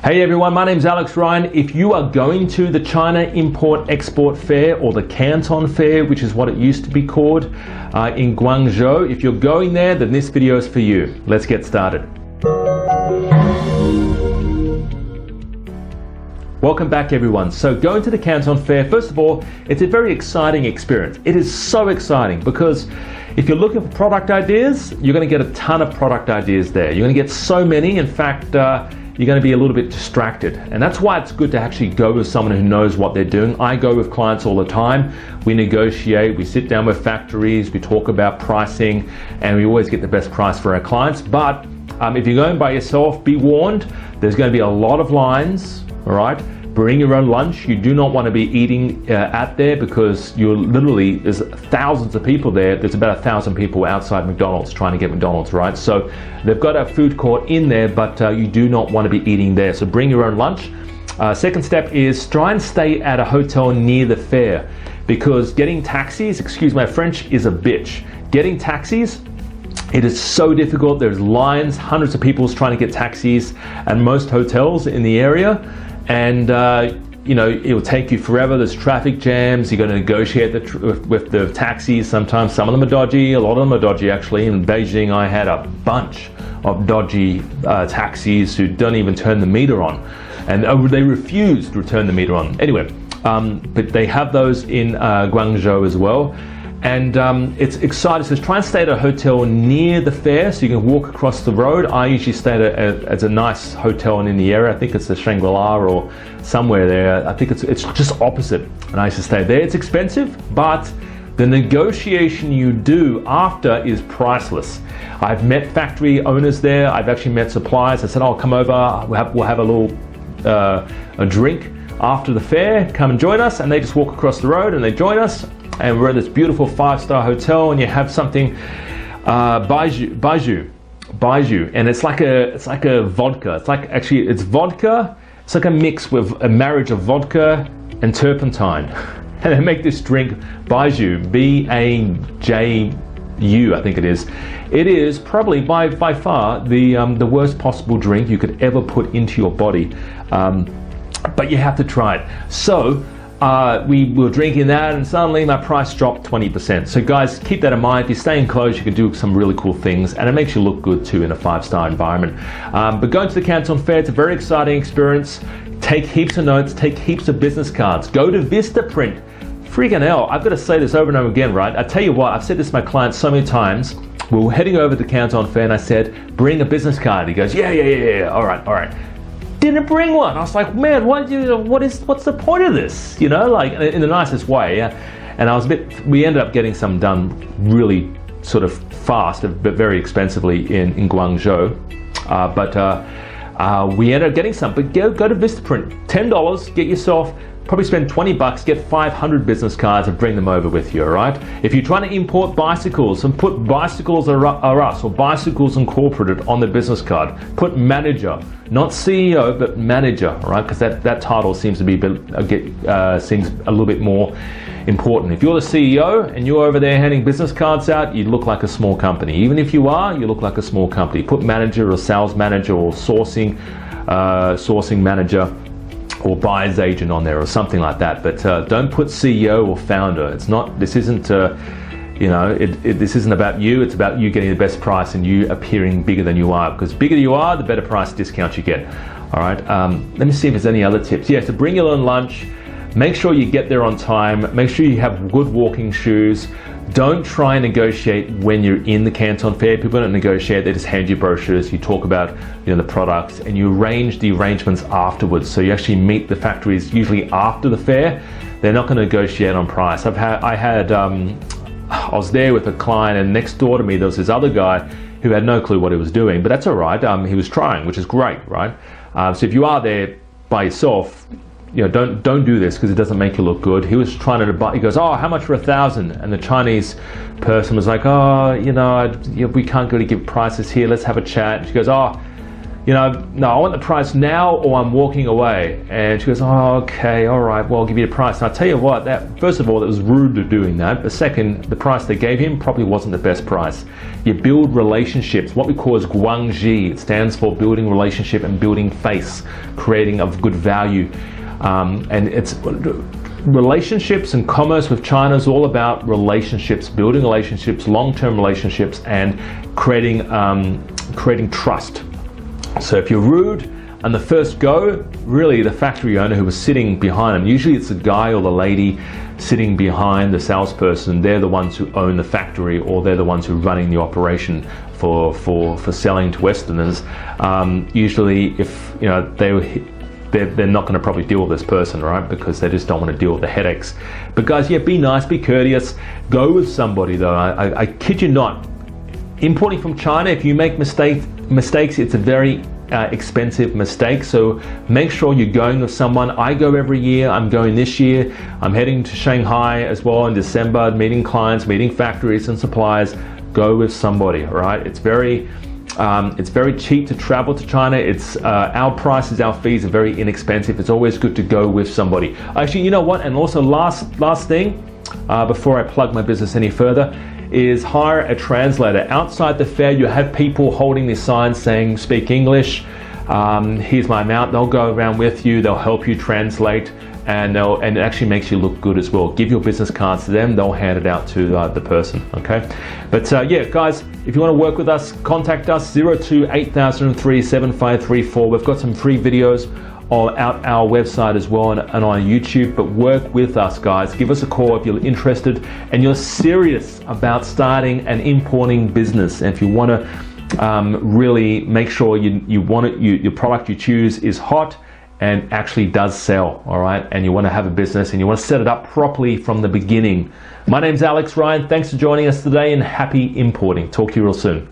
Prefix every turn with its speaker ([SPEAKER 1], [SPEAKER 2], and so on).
[SPEAKER 1] Hey everyone, my name's Alex Ryan. If you are going to the China Import-Export Fair or the Canton Fair, which is what it used to be called, in Guangzhou, if you're going there, then this video is for you. Let's get started. Welcome back everyone. So going to the Canton Fair, first of all, it's a very exciting experience. It is so exciting because if you're looking for product ideas, you're going to get a ton of product ideas there. You're going to get so many, in fact, you're going to be a little bit distracted. And that's why it's good to actually go with someone who knows what they're doing. I go with clients all the time. We negotiate, we sit down with factories, we talk about pricing, and we always get the best price for our clients. But if you're going by yourself, be warned, there's going to be a lot of lines, all right? Bring your own lunch. You do not want to be eating at there because there's thousands of people there. There's about 1,000 people outside McDonald's trying to get McDonald's, right? So they've got a food court in there, but you do not want to be eating there. So bring your own lunch. Second step is try and stay at a hotel near the fair because getting taxis, excuse my French, is a bitch. Getting taxis, it is so difficult. There's lines, hundreds of people trying to get taxis at most hotels in the area. And you know, it will take you forever. There's traffic jams. You're going to negotiate with the taxis. Sometimes some of them are dodgy. A lot of them are dodgy actually. In Beijing, I had a bunch of dodgy taxis who don't even turn the meter on, and they refuse to turn the meter on. Anyway, but they have those in Guangzhou as well. And it's exciting. So try and stay at a hotel near the fair so you can walk across the road. I usually stay at a nice hotel in the area. I think it's the Shangri-La or somewhere there. I think it's just opposite. And I used to stay there. It's expensive, but the negotiation you do after is priceless. I've met factory owners there. I've actually met suppliers. I said, "Oh, come over. We'll have a little a drink after the fair. Come and join us." And they just walk across the road and they join us. And we're at this beautiful 5-star hotel, and you have something baijiu, and it's like a vodka. It's vodka. It's like a mix with a marriage of vodka and turpentine, and they make this drink baijiu, B-A-J-U, I think it is. It is probably by far the worst possible drink you could ever put into your body, but you have to try it. So. We were drinking that and suddenly my price dropped 20%. So guys, keep that in mind. If you're staying close, you can do some really cool things and it makes you look good too in a 5-star environment. But going to the Canton Fair, it's a very exciting experience. Take heaps of notes, take heaps of business cards. Go to Vistaprint. Freaking hell, I've got to say this over and over again, right? I tell you what, I've said this to my clients so many times. We were heading over to the Canton Fair and I said, bring a business card. He goes, yeah, all right. Didn't bring one. I was like, man, what's the point of this? You know, like in the nicest way. And we ended up getting some done really sort of fast, but very expensively in Guangzhou. We ended up getting some, but go to Vistaprint, $10, get yourself, probably spend $20, get 500 business cards and bring them over with you, all right? If you're trying to import bicycles and put bicycles are us or bicycles incorporated on the business card, put manager, not CEO, but manager, all right? Because that title seems to be seems a little bit more important. If you're the CEO and you're over there handing business cards out, you look like a small company. Even if you are, you look like a small company. Put manager or sales manager or sourcing manager or buyer's agent on there or something like that, but don't put CEO or founder. This isn't this isn't about you. It's about you getting the best price and you appearing bigger than you are, because bigger you are, the better price discount you get. All right, let me see if there's any other tips. Yeah, so bring your own lunch. Make sure you get there on time. Make sure you have good walking shoes. Don't try and negotiate when you're in the Canton Fair. People don't negotiate, they just hand you brochures, you talk about the products, and you arrange the arrangements afterwards. So you actually meet the factories usually after the fair. They're not going to negotiate on price. I was there with a client, and next door to me there was this other guy who had no clue what he was doing, but that's all right. He was trying, which is great, right? So if you are there by yourself, don't do this because it doesn't make you look good. He was trying to buy. He goes, "Oh, how much for 1,000?" And the Chinese person was like, "Oh, we can't really give prices here. Let's have a chat." She goes, "Oh, no, I want the price now or I'm walking away. And she goes, oh, okay, all right, well, I'll give you a price. And I'll tell you what, that first of all, it was rude to doing that. But second, the price they gave him probably wasn't the best price. You build relationships, what we call is guangji. It stands for building relationship and building face, creating of good value. And it's relationships and commerce with China is all about relationships, building relationships, long-term relationships, and creating trust. So if you're rude on the first go, really the factory owner who was sitting behind him, usually it's the guy or the lady sitting behind the salesperson, they're the ones who own the factory, or they're the ones who are running the operation for selling to Westerners. Usually if they're not going to probably deal with this person, right? Because they just don't want to deal with the headaches. But guys, yeah, be nice, be courteous, go with somebody though. I kid you not, importing from China, if you make mistakes, it's a very expensive mistake. So make sure you're going with someone. I go every year. I'm going this year. I'm heading to Shanghai as well in December, meeting clients, meeting factories and suppliers. Go with somebody, all right? It's very cheap to travel to China. It's our prices, our fees are very inexpensive. It's always good to go with somebody. Actually, you know what? And also last thing, before I plug my business any further, is hire a translator. Outside the fair, you have people holding these signs saying, speak English, here's my amount. They'll go around with you, they'll help you translate, and it actually makes you look good as well. Give your business cards to them, they'll hand it out to the person, okay? But yeah, guys, if you want to work with us, contact us, 02-8003-7534. We've got some free videos on our website as well and on YouTube. But work with us, guys. Give us a call if you're interested and you're serious about starting an importing business. And if you want to really make sure your product you choose is hot and actually does sell, all right? And you want to have a business and you want to set it up properly from the beginning. My name's Alex Ryan. Thanks for joining us today and happy importing. Talk to you real soon.